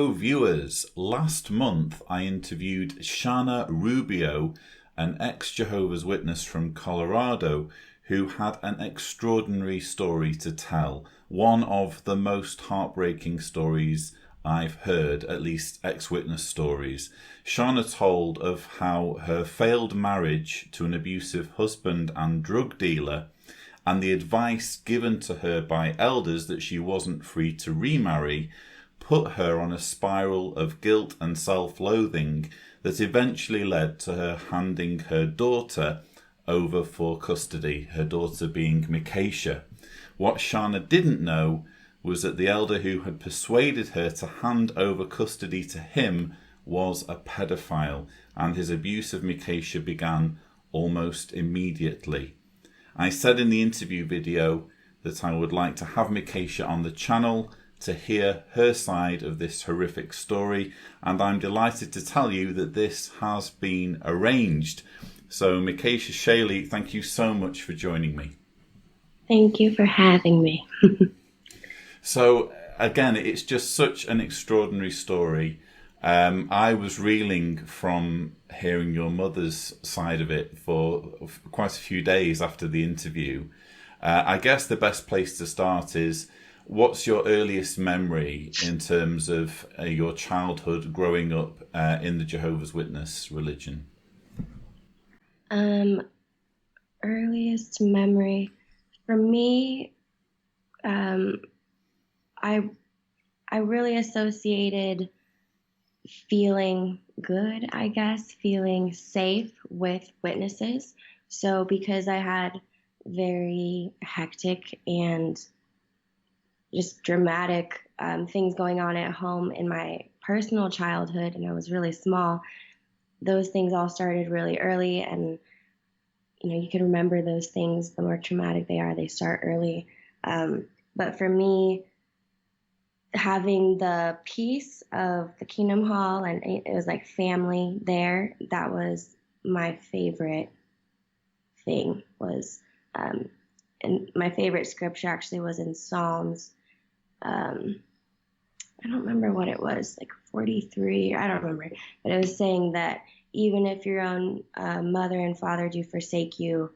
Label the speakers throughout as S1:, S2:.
S1: Hello viewers, last month I interviewed Shana Rubio, an ex-Jehovah's Witness from Colorado who had an extraordinary story to tell, one of the most heartbreaking stories I've heard, at least ex-witness stories. Shana told of how her failed marriage to an abusive husband and drug dealer and the advice given to her by elders that she wasn't free to remarry put her on a spiral of guilt and self-loathing that eventually led to her handing her daughter over for custody, her daughter being Mikaysha. What Shana didn't know was that the elder who had persuaded her to hand over custody to him was a pedophile, and his abuse of Mikaysha began almost immediately. I said in the interview video that I would like to have Mikaysha on the channel to hear her side of this horrific story, and I'm delighted to tell you that this has been arranged. So Mikaysha Shaley, thank you so much for joining me.
S2: Thank you for having me.
S1: So again, it's just such an extraordinary story. I was reeling from hearing your mother's side of it for quite a few days after the interview. I guess the best place to start is, what's your earliest memory in terms of your childhood growing up in the Jehovah's Witness religion?
S2: Earliest memory for me, I really associated feeling good, I guess, feeling safe with witnesses. So because I had very hectic and just dramatic things going on at home in my personal childhood, and I was really small, those things all started really early. And you can remember those things. The more traumatic they are, they start early. But for me, having the peace of the Kingdom Hall, and it was like family there, that was my favorite thing. And my favorite scripture actually was in Psalms. I don't remember what it was, like 43, I don't remember, but it was saying that even if your own mother and father do forsake you,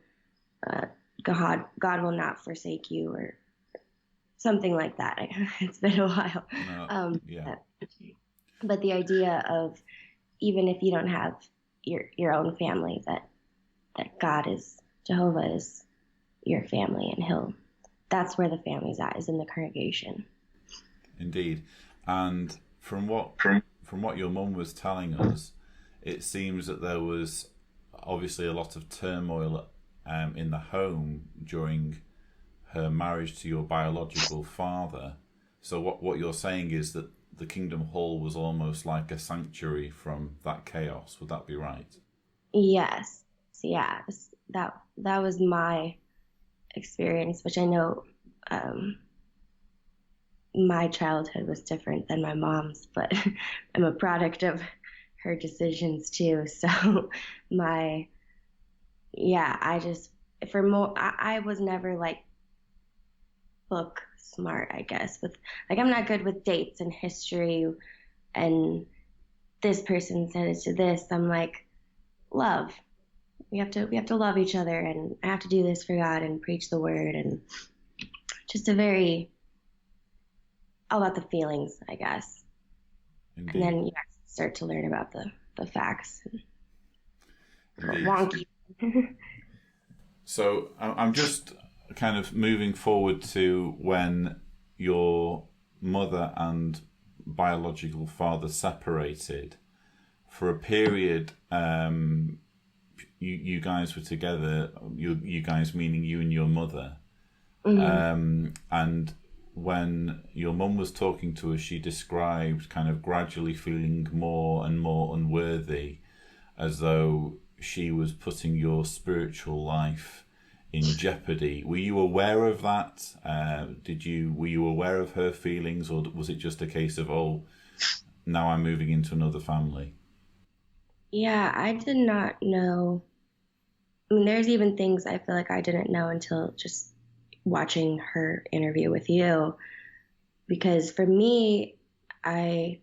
S2: God will not forsake you, or something like that. It's been a while.
S1: No, yeah.
S2: But the idea of, even if you don't have your own family, that Jehovah is your family, and that's where the family's at, is in the congregation.
S1: Indeed. And from what your mum was telling us, it seems that there was obviously a lot of turmoil in the home during her marriage to your biological father. So what you're saying is that the Kingdom Hall was almost like a sanctuary from that chaos. Would that be right?
S2: Yes. Yeah. That was my experience, which I know my childhood was different than my mom's, but I'm a product of her decisions too. So I was never like book smart, I guess. I'm not good with dates and history, and this person said it to this. I'm like, love. We have to love each other, and I have to do this for God and preach the word, and just all about the feelings, I guess.
S1: Indeed.
S2: And then you start to learn about the facts.
S1: Indeed.
S2: Wonky.
S1: So I'm just kind of moving forward to when your mother and biological father separated. For a period, you guys were together, you guys meaning you and your mother.
S2: Mm-hmm.
S1: And when your mum was talking to us, she described kind of gradually feeling more and more unworthy, as though she was putting your spiritual life in jeopardy. Were you aware of that? Were you aware of her feelings, or was it just a case of, oh, now I'm moving into another family?
S2: Yeah, I did not know. I mean, there's even things I feel like I didn't know until just watching her interview with you. Because for me, I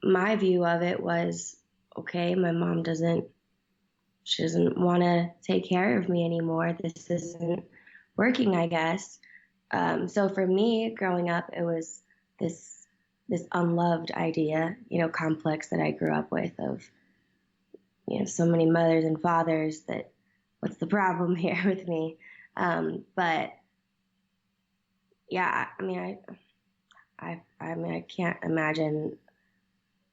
S2: my view of it was, okay, my mom she doesn't want to take care of me anymore. This isn't working, I guess. So for me, growing up, it was this this unloved idea, complex that I grew up with of, so many mothers and fathers that what's the problem here with me? But yeah, I can't imagine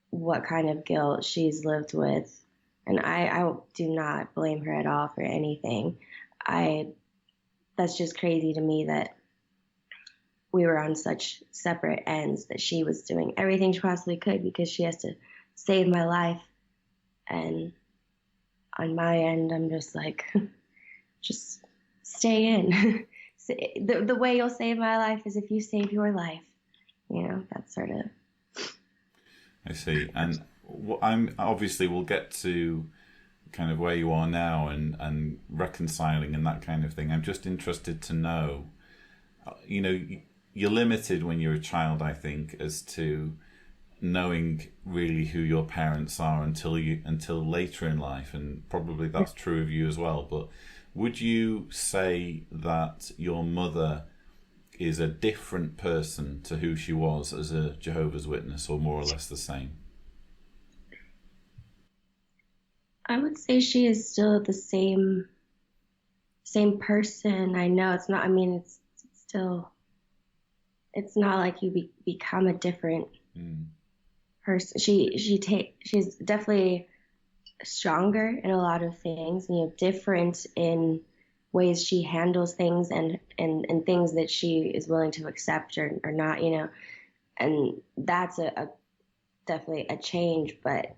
S2: what kind of guilt she's lived with, and I do not blame her at all for anything. I That's just crazy to me that we were on such separate ends, that she was doing everything she possibly could because she has to save my life, and on my end, I'm just like, just stay in. The way you'll save my life is if you save your life. That sort of.
S1: I see. And I'm obviously we'll get to kind of where you are now and reconciling and that kind of thing. I'm just interested to know, you're limited when you're a child, I think, as to knowing really who your parents are until later in life, and probably that's true of you as well. But would you say that your mother is a different person to who she was as a Jehovah's Witness, or more or less the same?
S2: I would say she is still the same person. I know it's not. I mean, it's still. It's not like you become a different person. She's definitely stronger in a lot of things, different in ways she handles things, and things that she is willing to accept or not, and that's a definitely a change, but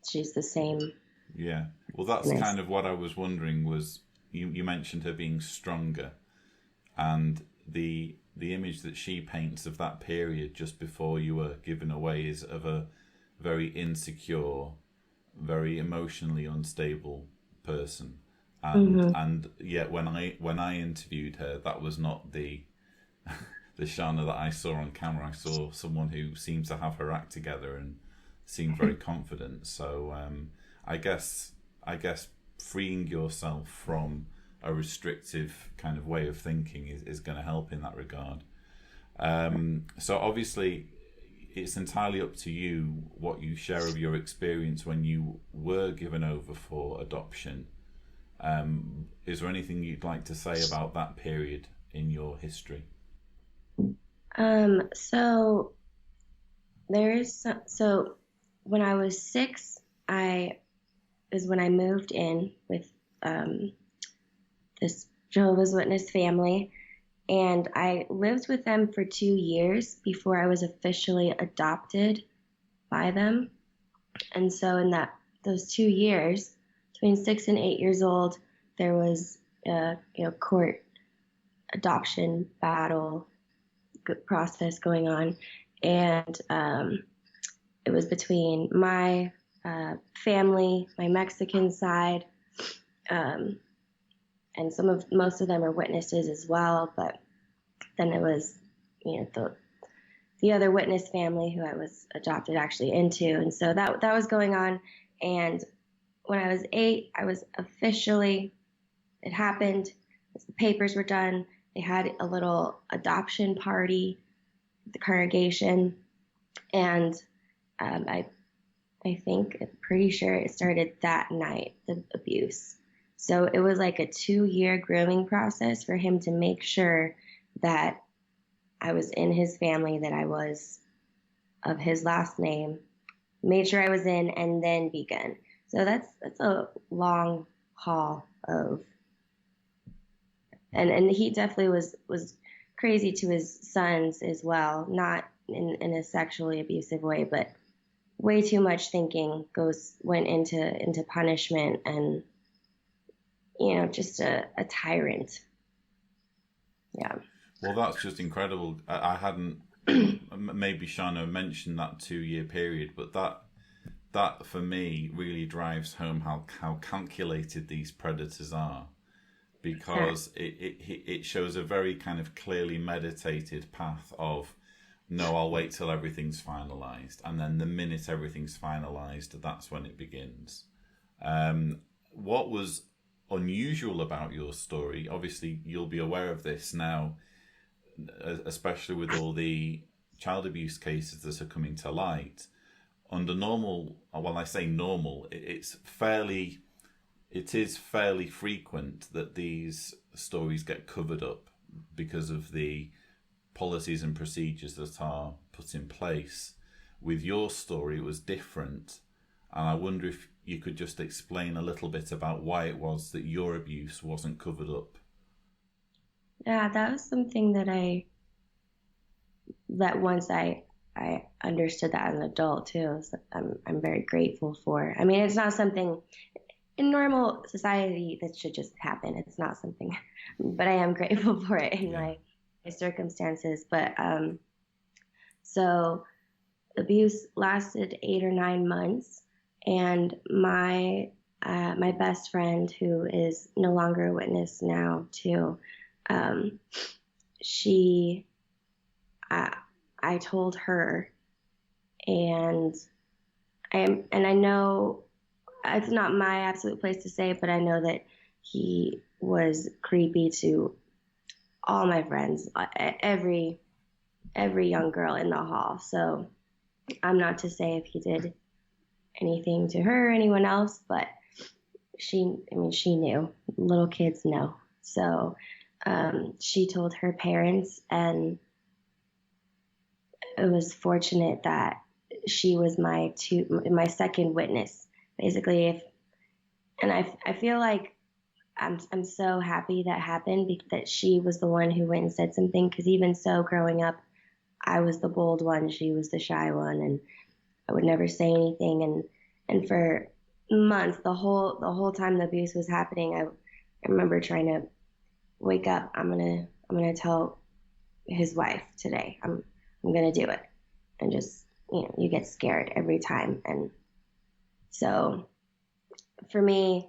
S2: she's the same.
S1: Yeah. Well, that's kind of what I was wondering was you mentioned her being stronger, and the image that she paints of that period just before you were given away is of a very insecure, very emotionally unstable person. And yet when I interviewed her, that was not the the Shana that I saw on camera. I saw someone who seems to have her act together and seemed very confident. So I guess freeing yourself from a restrictive kind of way of thinking is going to help in that regard. So obviously it's entirely up to you what you share of your experience when you were given over for adoption. Is there anything you'd like to say about that period in your history?
S2: So so when I was 6, is when I moved in with this Jehovah's Witness family, and I lived with them for 2 years before I was officially adopted by them. And so in those 2 years, between 6 and 8 years old, there was a court adoption battle process going on, and it was between my family, my Mexican side, and most of them are witnesses as well. But then it was, the other witness family who I was adopted actually into, and so that was going on. And when I was 8, I was officially. It happened. The papers were done. They had a little adoption party at the congregation, and I think, I'm pretty sure it started that night, the abuse. So it was like a 2-year grooming process for him to make sure that I was in his family, that I was of his last name, made sure I was in, and then began. So that's a long haul of, and he definitely was crazy to his sons as well, not in a sexually abusive way, but way too much thinking went into punishment, and just a tyrant. Yeah.
S1: Well, that's just incredible. I hadn't maybe Shana mentioned that 2-year period, but that for me really drives home how calculated these predators are, because it shows a very kind of clearly meditated path of no, I'll wait till everything's finalised. And then the minute everything's finalised, that's when it begins. What was unusual about your story, obviously you'll be aware of this now, especially with all the child abuse cases that are coming to light. Under normal, well, I say normal, it is fairly frequent that these stories get covered up because of the policies and procedures that are put in place. With your story, it was different. And I wonder if you could just explain a little bit about why it was that your abuse wasn't covered up.
S2: Yeah, that was something that once I understood that as an adult too, so I'm very grateful for. I mean, it's not something in normal society that should just happen. It's not something, but I am grateful for it in my circumstances. But so abuse lasted 8 or 9 months, and my best friend, who is no longer a witness now too, she I told her, and I know it's not my absolute place to say, but I know that he was creepy to all my friends, every young girl in the hall. So I'm not to say if he did anything to her or anyone else, but she knew. Little kids know. So she told her parents, and it was fortunate that she was my second witness, basically. I feel like I'm so happy that happened, that she was the one who went and said something, because even so, growing up, I was the bold one, she was the shy one, and I would never say anything. And for months, the whole time the abuse was happening, I remember trying to wake up. I'm gonna tell his wife today. I'm gonna do it. And just, you get scared every time. And so for me,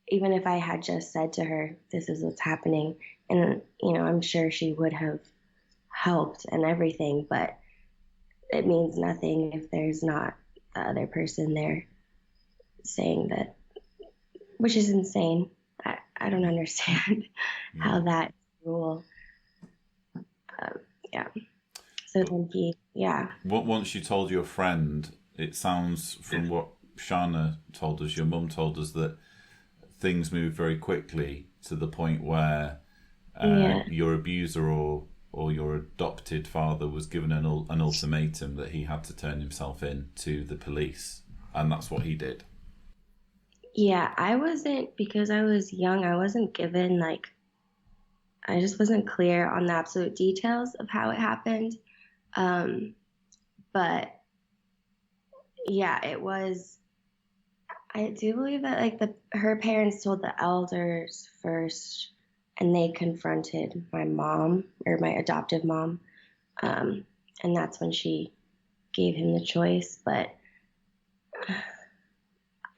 S2: even if I had just said to her, this is what's happening, and I'm sure she would have helped and everything, but it means nothing if there's not the other person there saying that, which is insane. I don't understand how that rule. Yeah. So then
S1: Once you told your friend, it sounds from what Shana told us, your mum told us, that things moved very quickly to the point where your abuser or your adopted father was given an ultimatum that he had to turn himself in to the police, and that's what he did.
S2: Yeah, I wasn't, because I was young, I wasn't given, I just wasn't clear on the absolute details of how it happened. But yeah, it was, I do believe that her parents told the elders first, and they confronted my mom, or my adoptive mom. And that's when she gave him the choice. But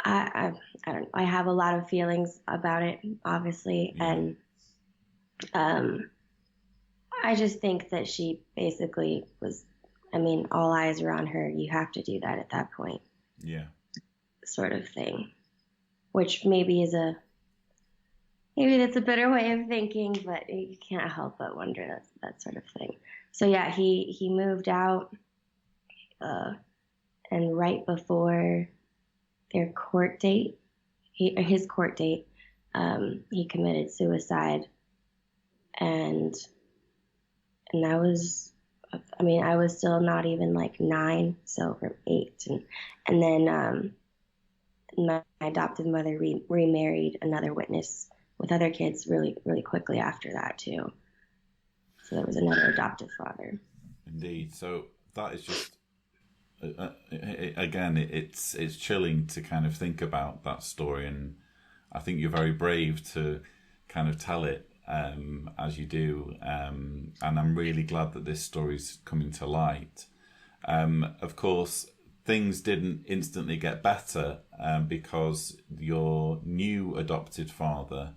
S2: I don't know. I have a lot of feelings about it, obviously. And I just think that she basically was, all eyes are on her. You have to do that at that point.
S1: Yeah. Sort
S2: of thing. Which maybe that's a better way of thinking, but you can't help but wonder that sort of thing. So yeah, he moved out, and right before their court date, his court date, he committed suicide, and that was, I was still not even 9, so from 8, and then my adopted mother remarried another witness with other kids really, really quickly after that too. So there was another adoptive father.
S1: Indeed. So that is just, again, it's chilling to kind of think about that story, and I think you're very brave to kind of tell it as you do, and I'm really glad that this story's coming to light. Of course, things didn't instantly get better, because your new adopted father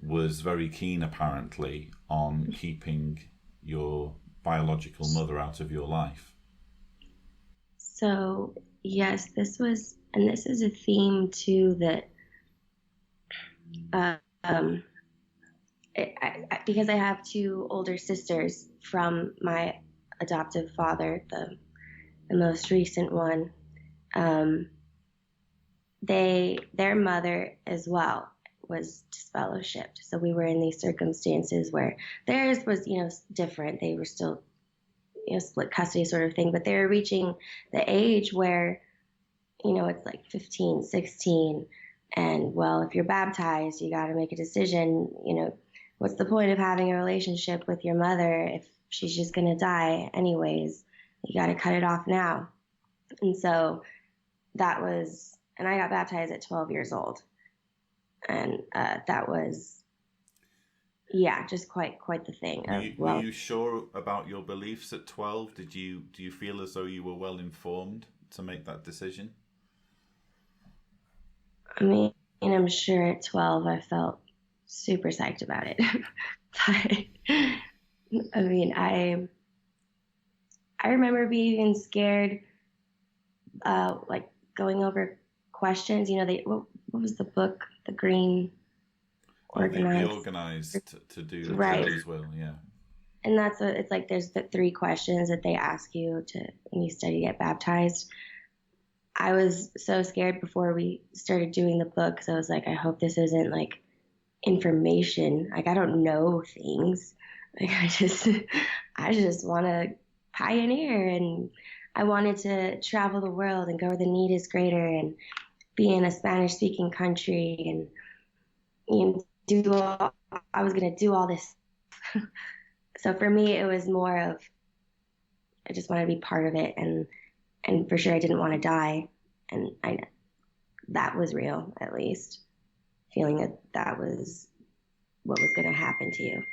S1: was very keen, apparently, on keeping your biological mother out of your life.
S2: So, yes, this is a theme too that, um, because I have two older sisters from my adoptive father, the most recent one, um, their mother as well was disfellowshipped. So we were in these circumstances where theirs was, different. They were still, split custody sort of thing, but they were reaching the age where, it's like 15, 16. And well, if you're baptized, you got to make a decision. What's the point of having a relationship with your mother if she's just going to die anyways? You got to cut it off now. And so and I got baptized at 12 years old. And that was, yeah, just quite the thing.
S1: Were you sure about your beliefs at 12? Do you feel as though you were well informed to make that decision?
S2: I mean, I'm sure at 12 I felt super psyched about it. But I mean, I remember being scared, like going over questions. What was the book? The Green Organized.
S1: The organized to do
S2: right.
S1: as well, yeah.
S2: And that's what it's like. There's the 3 questions that they ask you when you study to get baptized. I was so scared before we started doing the book, because I was like, I hope this isn't like information. Like, I don't know things. Like, I just want to pioneer, and I wanted to travel the world and go where the need is greater and be in a Spanish speaking country and, I was going to do all this. So for me, it was more of, I just wanted to be part of it. And for sure I didn't want to die. And that was real, at least, feeling that was what was going to happen to you.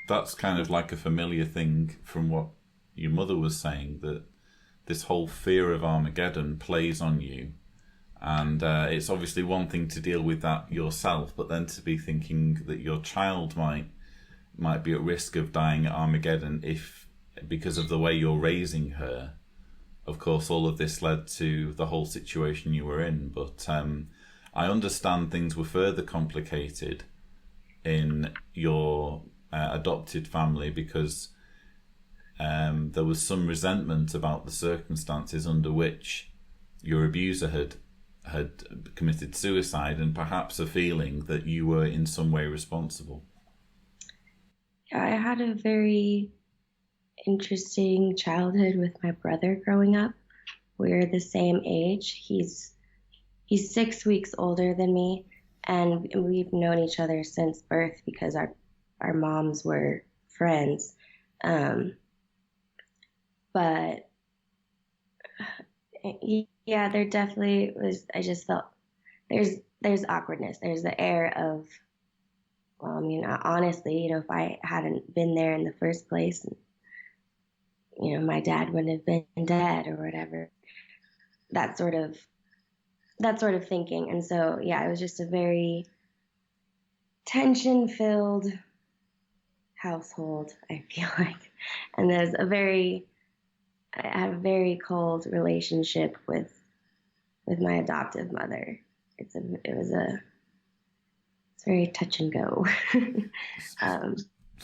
S1: That's kind of like a familiar thing from what your mother was saying, that this whole fear of Armageddon plays on you. And it's obviously one thing to deal with that yourself, but then to be thinking that your child might be at risk of dying at Armageddon because of the way you're raising her. Of course, all of this led to the whole situation you were in, but I understand things were further complicated in your adopted family because there was some resentment about the circumstances under which your abuser had committed suicide, and perhaps a feeling that you were in some way responsible.
S2: I had a very interesting childhood with my brother growing up. We're the same age. He's 6 weeks older than me, and we've known each other since birth because our moms were friends. But yeah, there definitely was. I just felt there's awkwardness. There's the air of, well, I mean, honestly, if I hadn't been there in the first place, my dad wouldn't have been dead or whatever. That sort of thinking. And so, yeah, it was just a very tension-filled household, I feel like. And I have a very cold relationship with my adoptive mother. It's very touch and go.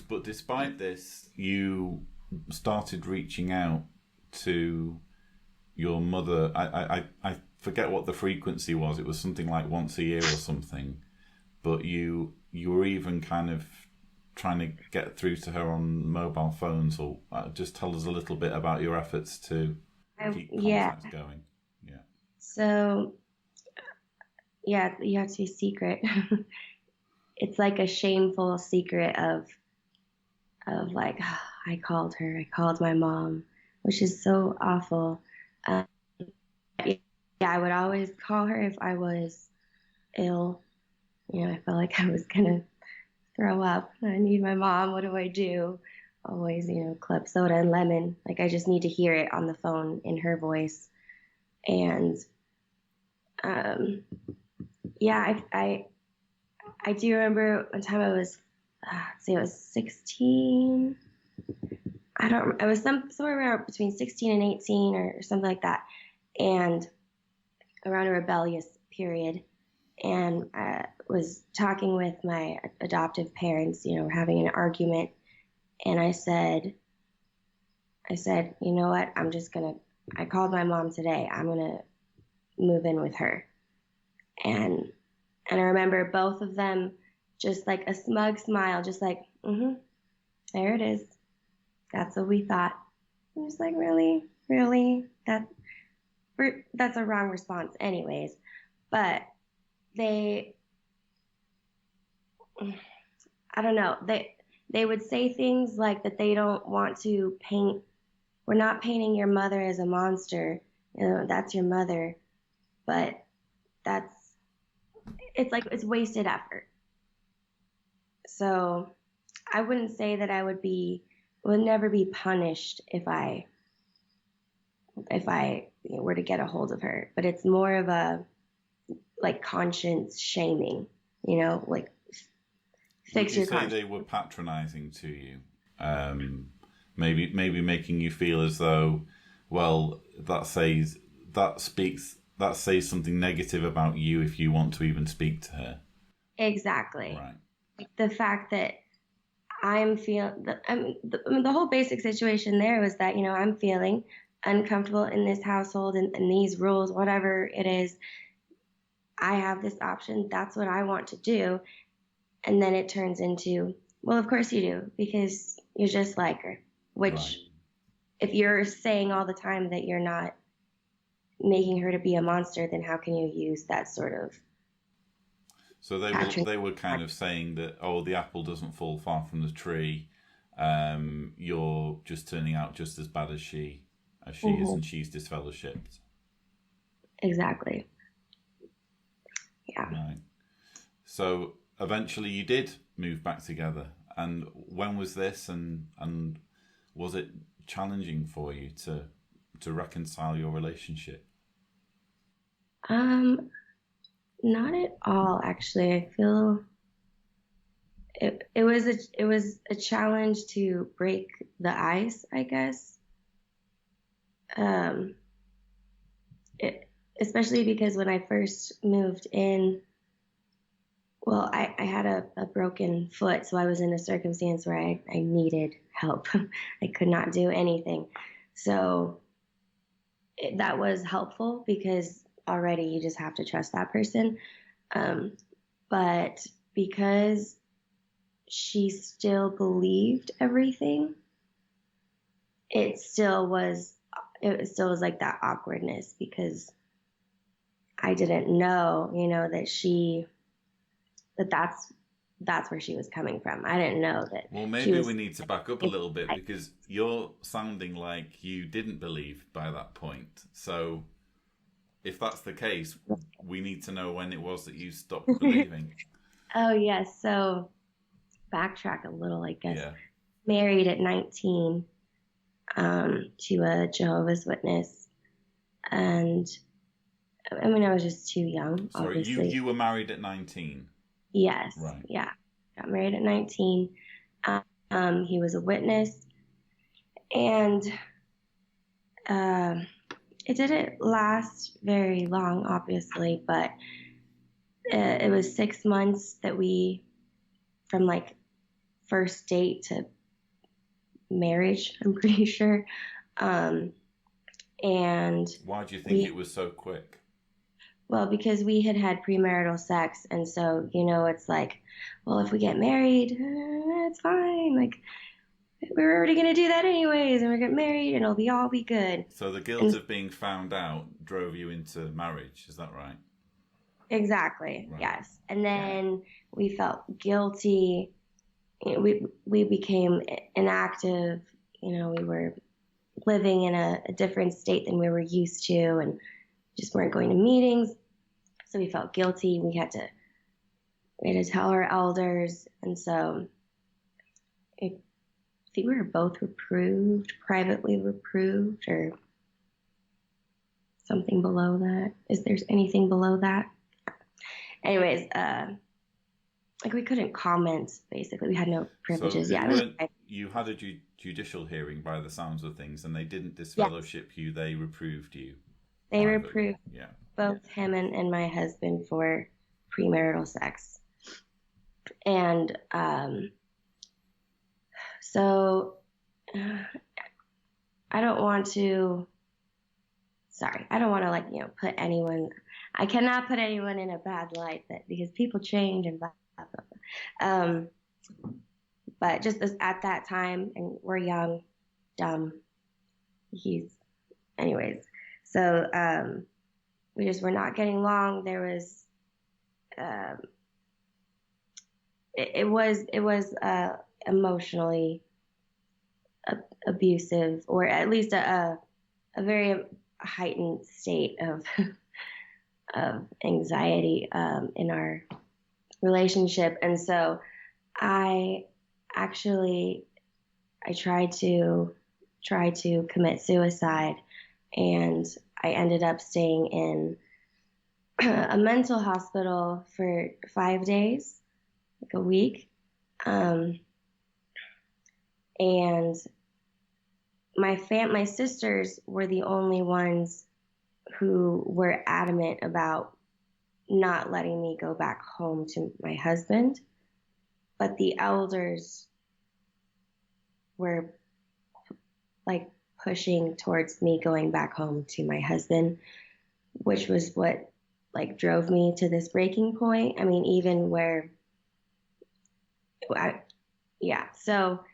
S1: But despite this, you started reaching out to your mother. I forget what the frequency was. It was something like once a year or something. But you were even kind of trying to get through to her on mobile phones. Or just tell us a little bit about your efforts to keep contact going. Yeah.
S2: So, yeah, you have to be secret. It's like a shameful secret of like, I called her, I called my mom, which is so awful. Yeah, I would always call her if I was ill. I felt like I was gonna throw up. I need my mom. What do I do? Always, club soda and lemon. Like, I just need to hear it on the phone in her voice. And yeah, I do remember one time I was, it was 16. I was somewhere around between 16 and 18 or something like that. And around a rebellious period. And I was talking with my adoptive parents, we're having an argument. And I said, you know what? I called my mom today. I'm going to move in with her. And I remember both of them just like a smug smile, just like, there it is. That's what we thought. I'm just like, really? Really? That's a wrong response anyways. But I don't know, they would say things like that they don't want to paint, we're not painting your mother as a monster, that's your mother, but it's like it's wasted effort. So I wouldn't say that I would never be punished if I were to get a hold of her, but it's more of a like conscience shaming, like fix your conscience.
S1: Would you say they were patronizing to you? Maybe making you feel as though, well, that says something negative about you if you want to even speak to her.
S2: Exactly.
S1: Right.
S2: The fact that the whole basic situation there was that, I'm feeling uncomfortable in this household and these rules, whatever it is. I have this option. That's what I want to do. And then it turns into, well, of course you do, because you're just like her. Which, right. If you're saying all the time that you're not making her to be a monster, then how can you use that sort of...
S1: So they were kind of saying that, oh, the apple doesn't fall far from the tree. You're just turning out just as bad as she is, and she's disfellowshipped.
S2: Exactly. Yeah.
S1: Right. So eventually you did move back together. And when was this? And was it challenging for you to reconcile your relationship?
S2: Not at all, actually. I feel it was a challenge to break the ice, I guess. Especially because when I first moved in, well, I had a broken foot, so I was in a circumstance where I needed help. I could not do anything. So that was helpful because already you just have to trust that person. But because she still believed everything, it still was like that awkwardness because I didn't know, that's where she was coming from. I didn't know that.
S1: Well, maybe we need to back up a little bit because you're sounding like you didn't believe by that point. So if that's the case, we need to know when it was that you stopped believing.
S2: Oh, yes. So backtrack a little, I guess.
S1: Yeah.
S2: Married at 19 to a Jehovah's Witness. And I mean, I was just too young,
S1: Sorry,
S2: obviously.
S1: you were married at 19?
S2: Yes.
S1: Right.
S2: Yeah. Got married at 19. He was a witness. And it didn't last very long, obviously, but it was 6 months that from like first date to marriage, I'm pretty sure. And
S1: why do you think it was so quick?
S2: Well, because we had premarital sex, and so it's like, well, if we get married, it's fine. Like we're already gonna do that anyways, and we're gonna get married, and it'll all be good.
S1: So the guilt of being found out drove you into marriage, is that right?
S2: Exactly.
S1: Right.
S2: Yes. And then we felt guilty. We became inactive. We were living in a different state than we were used to, and just weren't going to meetings. So we felt guilty. We had to tell our elders. And so I think we were both privately reproved, or something below that. Is there anything below that? Anyways, like we couldn't comment. Basically, we had no
S1: So
S2: privileges.
S1: it
S2: Yeah, it was
S1: weren't.
S2: okay.
S1: You had a judicial hearing by the sounds of things, and they didn't
S2: Yes,
S1: disfellowship you. They reproved you
S2: they
S1: privately.
S2: reproved
S1: Yeah.
S2: both him and my husband for premarital sex, and so I don't want to. Sorry, I don't want to put anyone. I cannot put anyone in a bad light that because people change and blah blah blah. But just at that time, and we're young, dumb. He's, anyways. So we just were not getting along. There was, um, it was emotionally abusive, or at least a very heightened state of of anxiety in our relationship, and so I actually I tried to commit suicide, and I ended up staying in a mental hospital for 5 days, like a week, um, and my sisters were the only ones who were adamant about not letting me go back home to my husband, but the elders were like pushing towards me going back home to my husband, which was what like drove me to this breaking point. I mean, even where I, yeah. So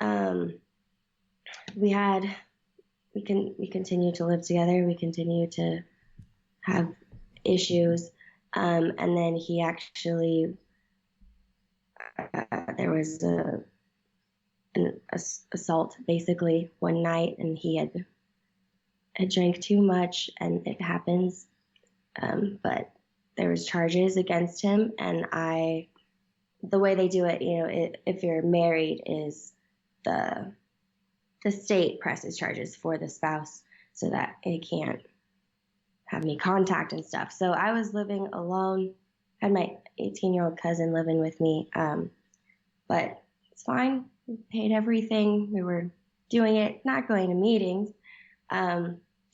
S2: um, we had we continued to live together. We continued to have issues, and then he actually there was an assault basically one night, and he had drank too much, and it happens. But there was charges against him, and the way they do it, if you're married, is the the state presses charges for the spouse so that it can't have any contact and stuff. So I was living alone, had my 18-year-old cousin living with me, but it's fine. We paid everything. We were doing it, not going to meetings. I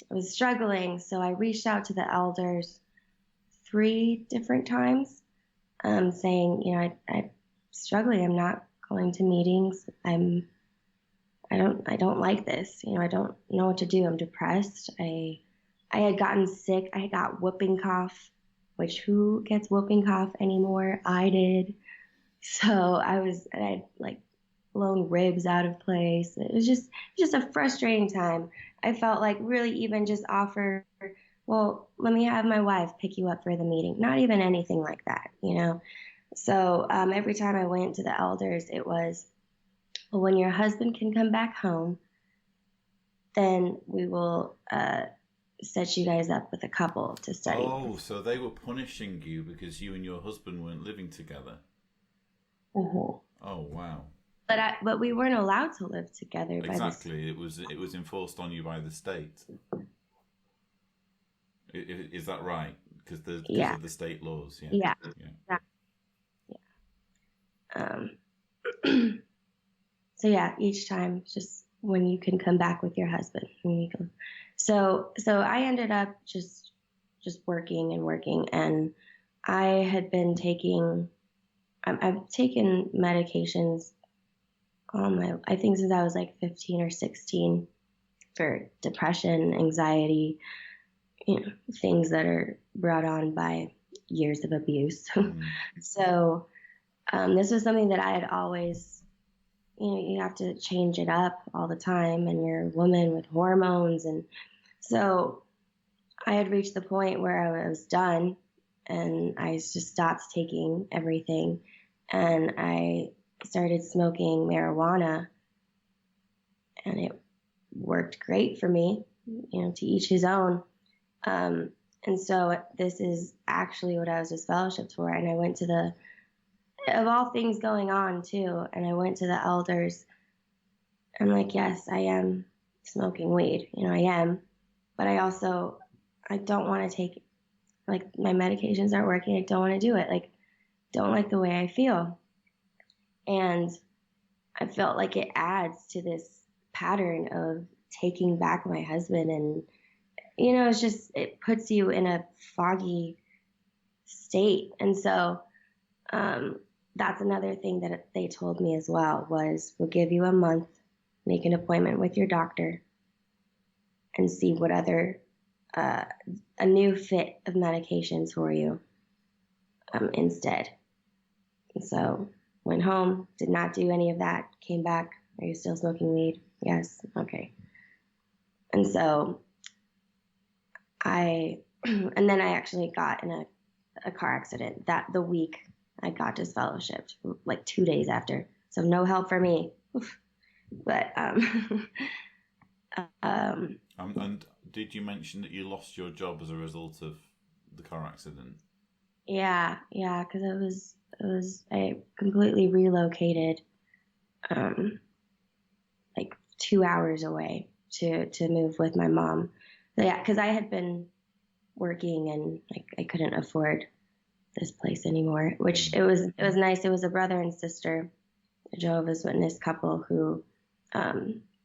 S2: was struggling, so I reached out to the elders 3 different times, saying, I'm struggling. I'm not going to meetings. I don't like this. I don't know what to do. I'm depressed. I had gotten sick. I got whooping cough, which who gets whooping cough anymore? I did. So I had like blown ribs out of place. It was just a frustrating time. I felt like really even just offer, well, let me have my wife pick you up for the meeting. Not even anything like that. So every time I went to the elders, it was, well, when your husband can come back home, then we will set you guys up with a couple to study.
S1: Oh, so they were punishing you because you and your husband weren't living together.
S2: Mm-hmm.
S1: Oh, wow.
S2: But we weren't allowed to live together by this.
S1: Exactly. It was enforced on you by the state. Is that right? Because
S2: Yeah,
S1: of the state laws. Yeah.
S2: yeah,
S1: Yeah.
S2: yeah. So yeah, each time it's just when you can come back with your husband. So I ended up just working and working, and I had been taking I've taken medications I think since I was like 15 or 16 for depression, anxiety, things that are brought on by years of abuse. So this was something that I had always, you have to change it up all the time, and you're a woman with hormones. And so I had reached the point where I was done, and I just stopped taking everything, and I started smoking marijuana, and it worked great for me, to each his own. And so this is actually what I was disfellowshipped for. And I went to of all things going on too, and I went to the elders. I'm like, yes, I am smoking weed. I am. But I don't want to take, like, my medications aren't working. I don't want to do it. Like, don't like the way I feel. And I felt like it adds to this pattern of taking back my husband. And, it's just, it puts you in a foggy state. And so, that's another thing that they told me as well was we'll give you a month, make an appointment with your doctor and see what other, a new fit of medications for you, instead. And so went home, did not do any of that, came back. Are you still smoking weed? Yes. Okay. And so and then I actually got in a car accident that the week I got disfellowshipped, like 2 days after. So no help for me. Oof. But,
S1: And did you mention that you lost your job as a result of the car accident?
S2: yeah, because I completely relocated, like 2 hours away to move with my mom. So yeah, because I had been working and like I couldn't afford this place anymore. Which it was nice. It was a brother and sister, a Jehovah's Witness couple who,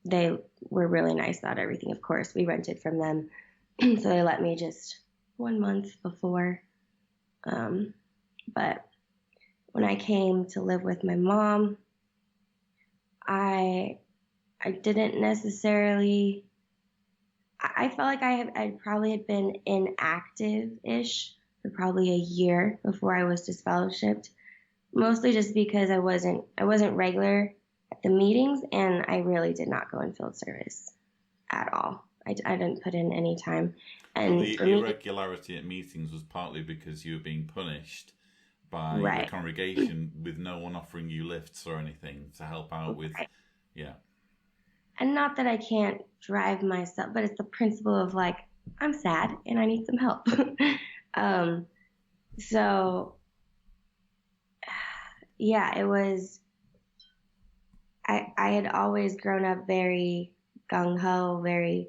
S2: they were really nice about everything. Of course, we rented from them, so they let me just 1 month before. But when I came to live with my mom, I didn't necessarily. I felt like I probably had been inactive-ish for probably a year before I was disfellowshipped, mostly just because I wasn't regular at the meetings, and I really did not go in field service at all. I didn't put in any time.
S1: But
S2: And
S1: the
S2: for me,
S1: irregularity at meetings was partly because you were being punished by the
S2: right,
S1: congregation with no one offering you lifts or anything to help out with,
S2: right.
S1: yeah.
S2: And not that I can't drive myself, but it's the principle of like, I'm sad and I need some help. um, so yeah, it was, I had always grown up very gung ho, very,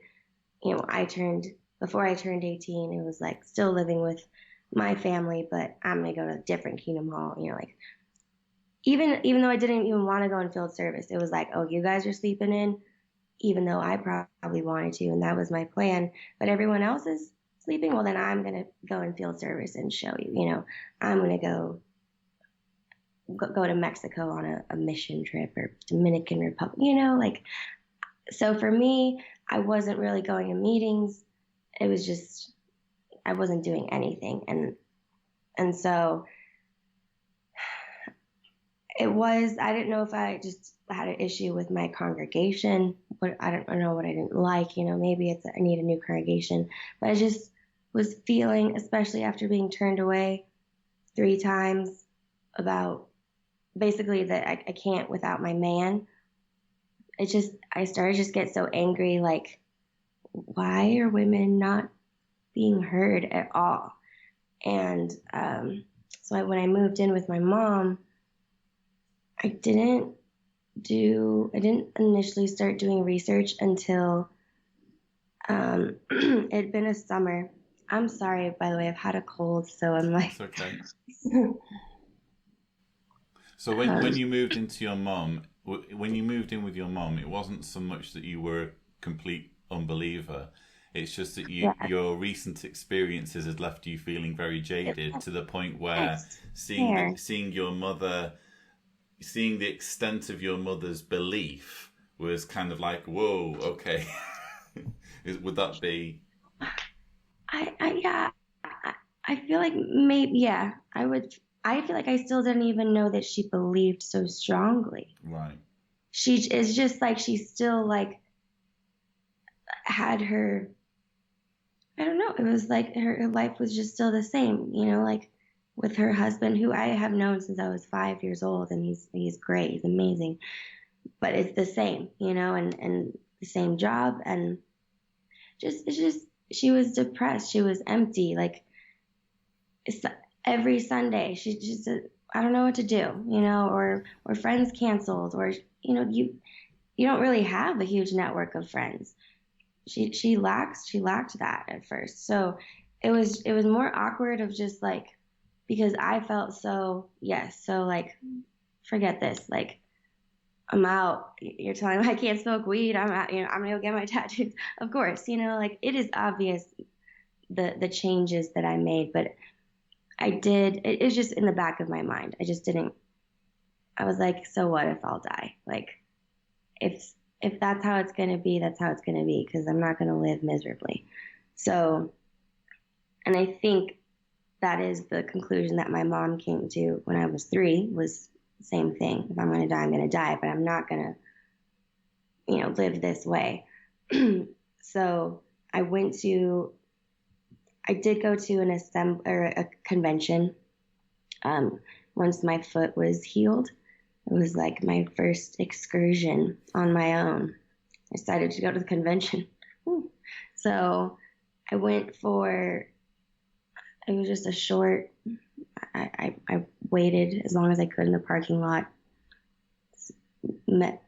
S2: before I turned 18, it was like still living with my family, but I'm going to go to a different Kingdom Hall, like even though I didn't even want to go in field service, it was like, oh, you guys are sleeping in, even though I probably wanted to, and that was my plan. But everyone else is sleeping. Well, then I'm going to go in field service and show you, I'm going to go to Mexico on a mission trip or Dominican Republic, like, so for me, I wasn't really going to meetings. It was just, I wasn't doing anything. And so I didn't know if I just had an issue with my congregation, but I don't know what I didn't like, maybe I need a new congregation, but I just was feeling, especially after being turned away 3 times, about basically that I can't without my man. I started just get so angry, like, why are women not being heard at all? And, so when I moved in with my mom, I didn't initially start doing research until, it had been a summer. I'm sorry, by the way, I've had a cold, so I'm like,
S1: It's okay. So when you moved into your mum, when you moved in with your mum, it wasn't so much that you were a complete unbeliever. It's just that
S2: yeah,
S1: your recent experiences had left you feeling very jaded to the point where
S2: it's fair.
S1: seeing your mother, seeing the extent of your mother's belief was kind of like, whoa, okay. Would that be?
S2: Yeah, I feel like maybe, yeah, I feel like I still didn't even know that she believed so strongly.
S1: Right.
S2: She is just like, she still like had her, I don't know, it was like her life was just still the same, like with her husband, who I have known since I was 5 years old, and he's great, he's amazing, but it's the same, and the same job, and it's just, she was depressed, she was empty, like it's, every Sunday she just, I don't know what to do, or friends canceled, or you don't really have a huge network of friends. She lacked that at first. So it was more awkward of just like because I felt so, yes, so like, forget this. Like, I'm out. You're telling me I can't smoke weed. I'm out, I'm gonna go get my tattoos. Of course, like it is obvious the changes that I made, but it's just in the back of my mind. I was like, so what if I'll die? Like, if if that's how it's gonna be, that's how it's gonna be, because I'm not gonna live miserably. So, and I think that is the conclusion that my mom came to when I was 3, was the same thing. If I'm going to die, I'm going to die, but I'm not going to, live this way. So I did go to an a convention, once my foot was healed. It was like my first excursion on my own. I decided to go to the convention. So I went for, it was just a short, I waited as long as I could in the parking lot,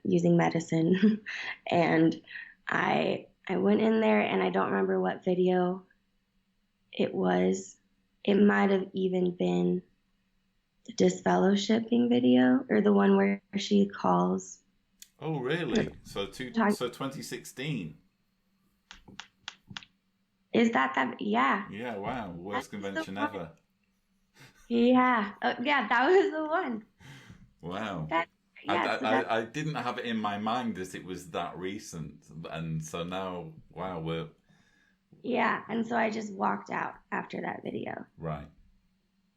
S2: using medicine. And I went in there, and I don't remember what video it was. It might have even been the disfellowshipping video, or the one where she calls.
S1: Oh, really? So 2016.
S2: Is that? Yeah.
S1: Yeah, wow. Worst convention ever.
S2: Yeah. Oh, yeah, that was the one.
S1: Wow.
S2: Yeah, so that,
S1: I didn't have it in my mind that it was that recent. And so now, wow, we're.
S2: yeah. And so I just walked out after that video.
S1: Right.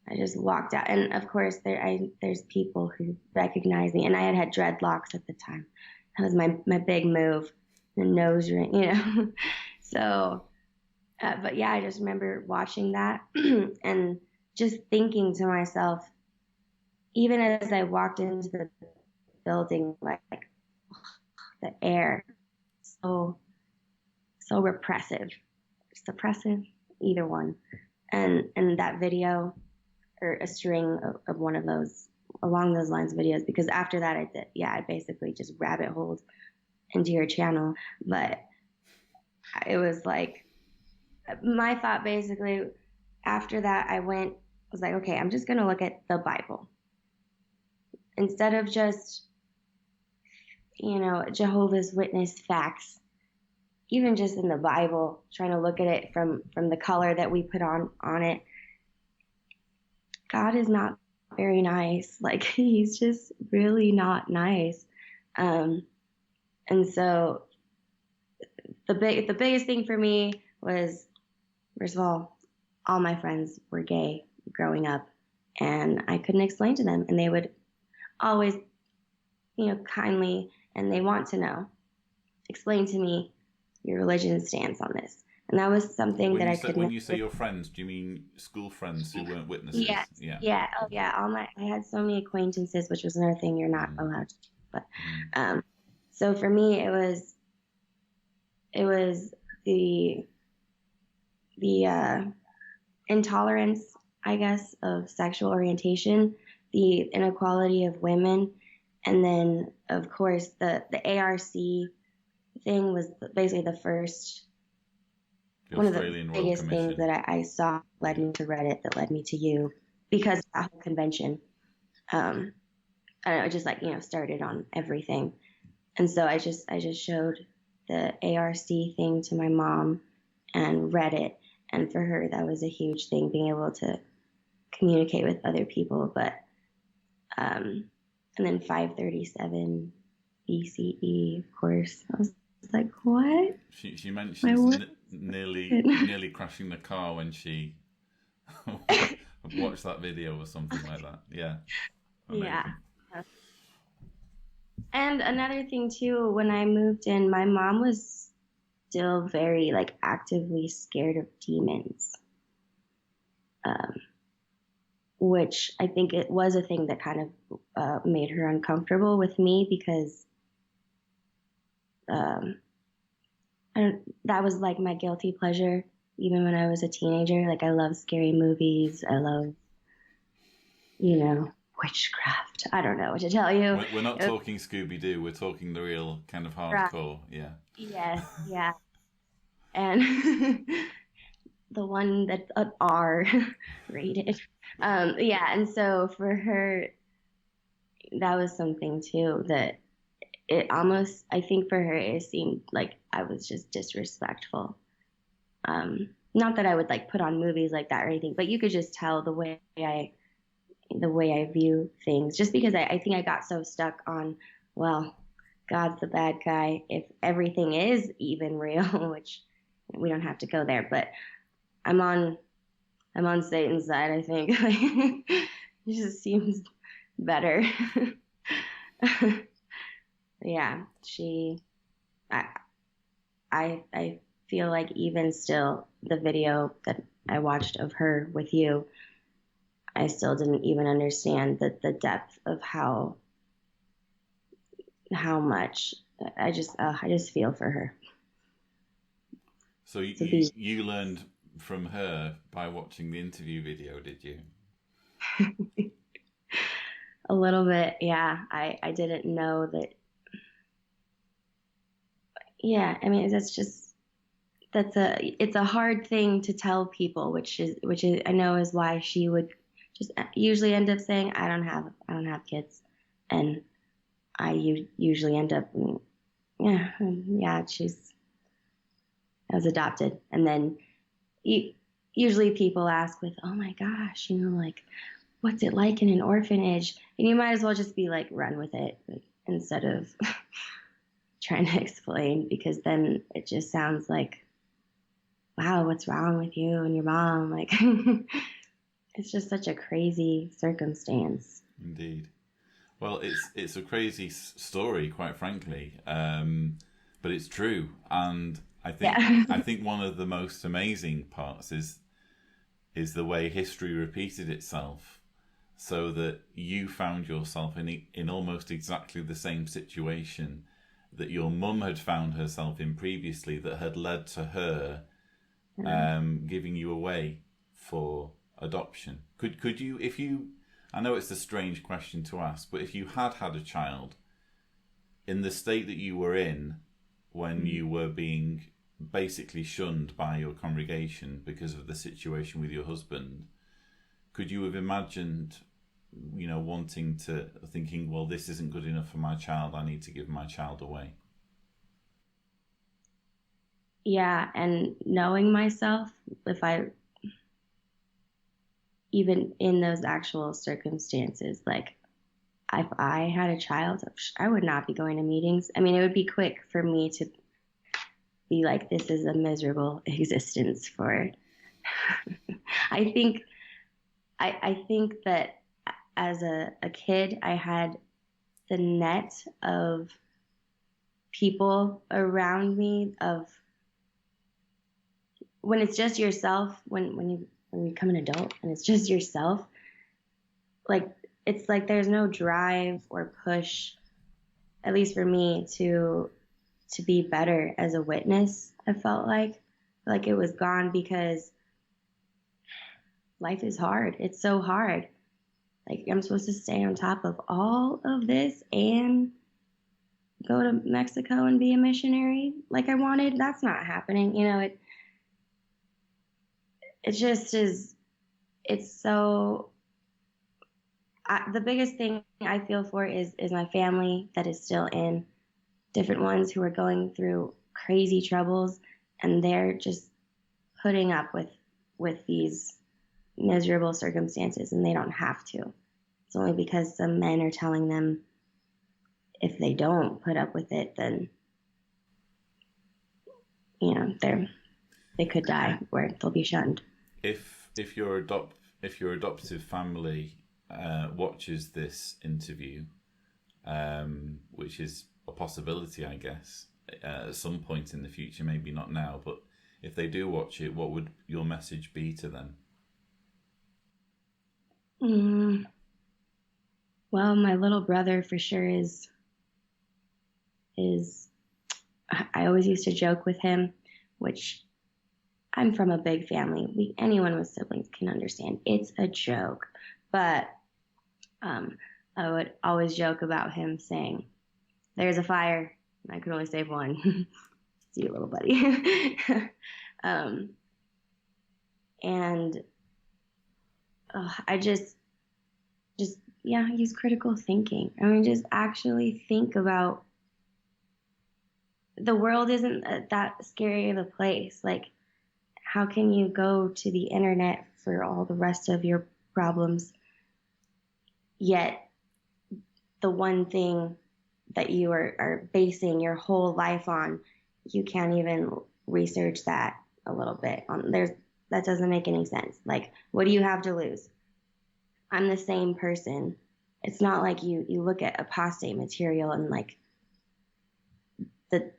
S2: I just walked out. And of course, there's people who recognize me. And I had dreadlocks at the time. That was my big move, the nose ring. So, but yeah, I just remember watching that and just thinking to myself, even as I walked into the building, like the air, so repressive, suppressive, either one. And that video, or a string of one of those along those lines of videos, because after that I basically just rabbit holed into your channel. But it was like, my thought basically after that, I was like, okay, I'm just going to look at the Bible instead of just, Jehovah's Witness facts. Even just in the Bible, trying to look at it from the color that we put on it. God is not very nice. Like, he's just really not nice. And so the biggest thing for me was, first of all my friends were gay growing up, and I couldn't explain to them, and they would always, kindly, and they want to know, explain to me your religion's stance on this. And that was something that I could.
S1: When you say your friends, do you mean school friends who weren't witnesses?
S2: Yes.
S1: Yeah.
S2: Yeah. Oh, yeah. I had so many acquaintances, which was another thing you're not allowed to do. But, so for me, it was the intolerance, I guess, of sexual orientation, the inequality of women, and then, of course, the ARC thing was basically the first, one of the biggest things that I saw led me to Reddit, that led me to you, because of that whole convention. I don't know, it just started on everything. And so I just showed the ARC thing to my mom and read it. And for her, that was a huge thing, being able to communicate with other people. But, and then 537 BCE, of course. I was like, what?
S1: She mentions nearly crashing the car when she watched that video or something like that. Yeah. Amazing.
S2: Yeah. And another thing too, when I moved in, my mom was still very actively scared of demons, which I think it was a thing that kind of made her uncomfortable with me, because that was my guilty pleasure even when I was a teenager. I love scary movies. I love, witchcraft. I don't know what to tell you.
S1: We're not talking Scooby-Doo. We're talking the real kind of hardcore. Yeah.
S2: Yes, yeah. And the one that's an R rated. Yeah, and so for her, that was something too that it almost, I think for her, it seemed like I was just disrespectful. Not that I would like put on movies like that or anything, but you could just tell the way I view things, just because I think I got so stuck on, well, God's the bad guy. If everything is even real, which we don't have to go there, but I'm on I'm on Satan's side, I think. It just seems better. Yeah, I, I feel like even still, the video that I watched of her with you, I still didn't even understand the depth of how much I just feel for her.
S1: So
S2: To be
S1: you learned from her by watching the interview video, did you?
S2: a little bit, yeah. I didn't know that. Yeah, I mean it's a hard thing to tell people, which is I know is why she would just usually end up saying I don't have kids, and usually end up yeah, I was adopted, and then usually people ask with, oh my gosh, like, what's it like in an orphanage, and you might as well just be like, run with it, like, instead of trying to explain, because then it just sounds like, wow, what's wrong with you and your mom? Like, it's just such a crazy circumstance.
S1: Indeed. Well, it's a crazy story, quite frankly, but it's true, and
S2: Yeah.
S1: I think one of the most amazing parts is the way history repeated itself, so that you found yourself in almost exactly the same situation that your mum had found herself in previously, that had led to her giving you away for adoption. Could you, if you, I know it's a strange question to ask, but if you had had a child in the state that you were in when you were being basically shunned by your congregation because of the situation with your husband, could you have imagined, wanting to, thinking, well, this isn't good enough for my child, I need to give my child away?
S2: Yeah, and knowing myself, if I even in those actual circumstances, like, if I had a child, I would not be going to meetings. I mean, it would be quick for me to be like, this is a miserable existence for. I think I think that as a kid, I had the net of people around me, of when it's just yourself, when you become an adult and it's just yourself, like, it's like there's no drive or push, at least for me, to be better as a witness. I felt like it was gone, because life is hard. It's so hard. Like, I'm supposed to stay on top of all of this and go to Mexico and be a missionary like I wanted. That's not happening. It just is. It's so. The biggest thing I feel for is my family that is still in, different ones who are going through crazy troubles, and they're just putting up with these miserable circumstances, and they don't have to. It's only because some men are telling them if they don't put up with it, then they could die, or they'll be shunned.
S1: If your adoptive family watches this interview, which is a possibility, I guess, at some point in the future, maybe not now, but if they do watch it, what would your message be to them?
S2: Well, my little brother for sure is. I always used to joke with him, which, I'm from a big family. Anyone with siblings can understand. It's a joke, but I would always joke about him saying, "There's a fire. I could only save one." See you, little buddy. um, and I just yeah, use critical thinking. I mean, just actually think about the world isn't that scary of a place. Like, how can you go to the internet for all the rest of your problems, yet the one thing that you are basing your whole life on, you can't even research that a little bit on there's that doesn't make any sense. Like, what do you have to lose? I'm the same person. It's not like you look at apostate material and like the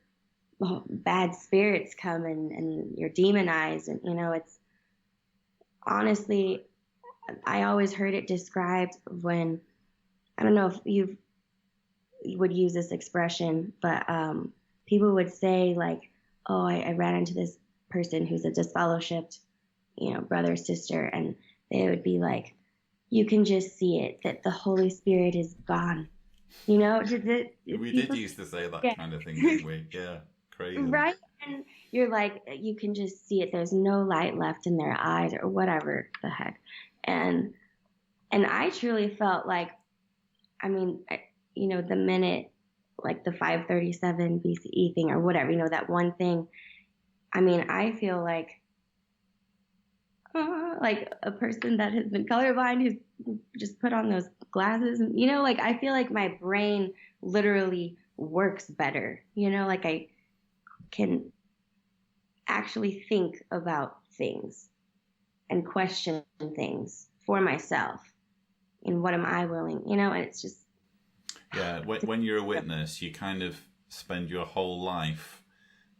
S2: bad spirits come and you're demonized, and it's honestly, I always heard it described when, I don't know if you would use this expression, but people would say like, oh, I ran into this person who's a disfellowshipped, brother or sister, and they would be like, you can just see it, that the Holy Spirit is gone.
S1: We did
S2: People,
S1: used to say that
S2: yeah.
S1: kind of thing, didn't we? Yeah, crazy.
S2: Right? And you're like, you can just see it. There's no light left in their eyes or whatever the heck. And I truly felt like, I mean, the minute, like the 537 BCE thing or whatever, that one thing, I mean, I feel like a person that has been colorblind who's just put on those glasses, and, like, I feel like my brain literally works better, like I can actually think about things and question things for myself. And what am I willing, and it's just.
S1: Yeah, when you're a witness, you kind of spend your whole life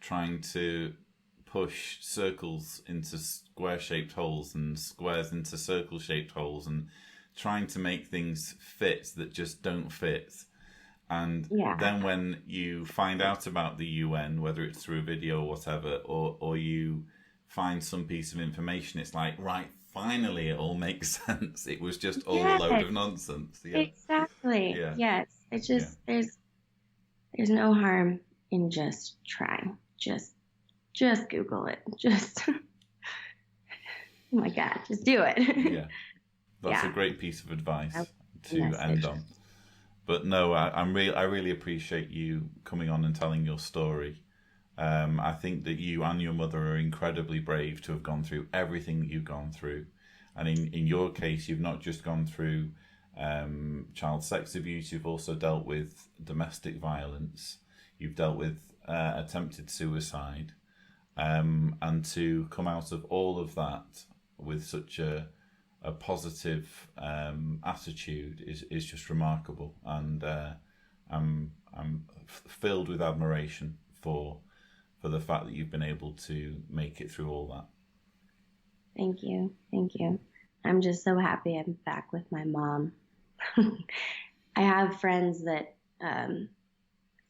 S1: trying to push circles into square-shaped holes and squares into circle-shaped holes and trying to make things fit that just don't fit. And then when you find out about the UN, whether it's through a video or whatever, or you find some piece of information, it's like, right, finally it all makes sense. It was just all a load of nonsense. Yeah.
S2: Exactly.
S1: Yeah.
S2: Yes. It's just there's no harm in just trying. Just Google it. Just oh my God, just do it.
S1: Yeah. That's a great piece of advice to end on. But no, I really appreciate you coming on and telling your story. I think that you and your mother are incredibly brave to have gone through everything that you've gone through. And in your case, you've not just gone through child sex abuse, you've also dealt with domestic violence, you've dealt with attempted suicide. And to come out of all of that with such a positive attitude is just remarkable. And I'm filled with admiration for the fact that you've been able to make it through all that.
S2: Thank you. I'm just so happy I'm back with my mom. I have friends that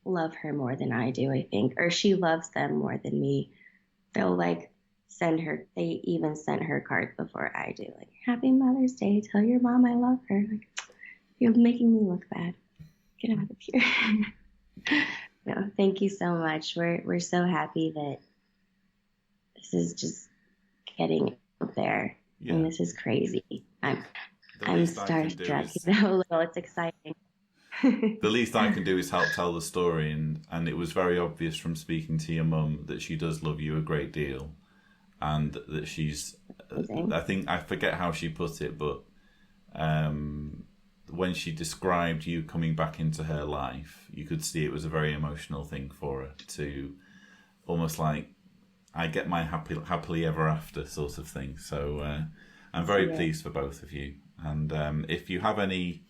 S2: love her more than I do, I think, or she loves them more than me. They'll they even sent her cards before I do, like, Happy Mother's Day, tell your mom I love her. Like, you're making me look bad. Get out of here. No, thank you so much. We're so happy that this is just getting up there. Yeah. And this is crazy. I'm starstruck, a little. It's exciting.
S1: The least I can do is help tell the story, and it was very obvious from speaking to your mum that she does love you a great deal, and that she's. I think I forget how she put it, but when she described you coming back into her life, you could see it was a very emotional thing for her, to almost like I get my happily ever after sort of thing. So I'm very pleased for both of you. And if you have any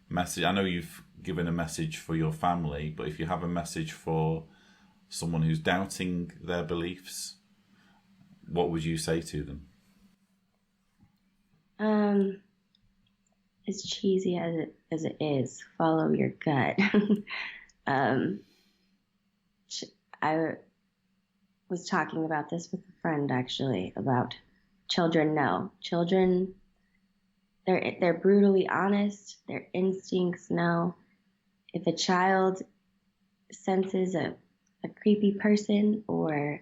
S1: message, I know you've given a message for your family, but if you have a message for someone who's doubting their beliefs, what would you say to them?
S2: As cheesy as it is, follow your gut. I was talking about this with a friend, actually, about children. Children, they're brutally honest. Their instincts know. If a child senses a creepy person or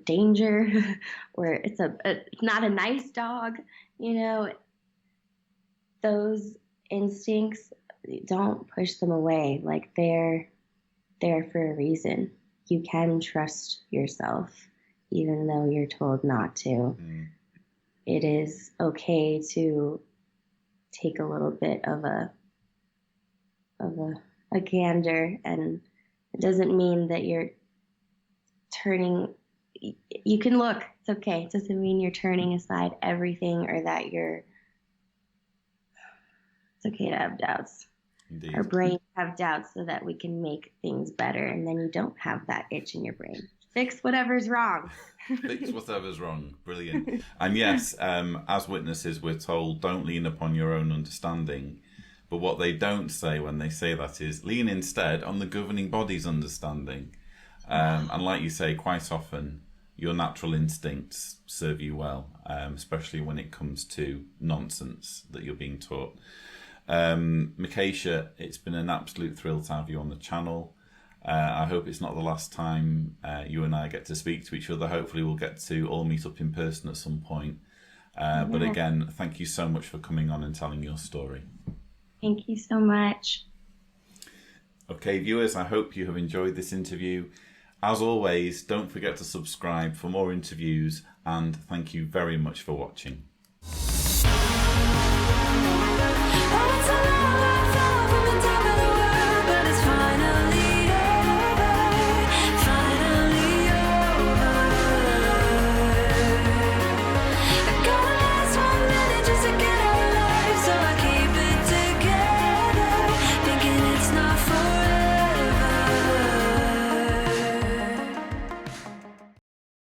S2: danger, or it's not a nice dog, You know, those instincts, don't push them away. Like, they're there for a reason. You can trust yourself, even though you're told not to. It is okay to take a little bit of a gander, and it doesn't mean that you're turning. You can look. It's okay. It doesn't mean you're turning aside everything, or that it's okay to have doubts.
S1: Indeed.
S2: Our brains have doubts so that we can make things better, and then you don't have that itch in your brain. Fix whatever's wrong.
S1: Fix whatever's wrong. Brilliant. And yes, as witnesses, we're told don't lean upon your own understanding. But what they don't say when they say that is lean instead on the governing body's understanding. And like you say, quite often your natural instincts serve you well, especially when it comes to nonsense that you're being taught. Mikaysha, it's been an absolute thrill to have you on the channel. I hope it's not the last time you and I get to speak to each other. Hopefully we'll get to all meet up in person at some point. But again, thank you so much for coming on and telling your story.
S2: Thank you so much.
S1: Okay, viewers, I hope you have enjoyed this interview. As always, don't forget to subscribe for more interviews, and thank you very much for watching.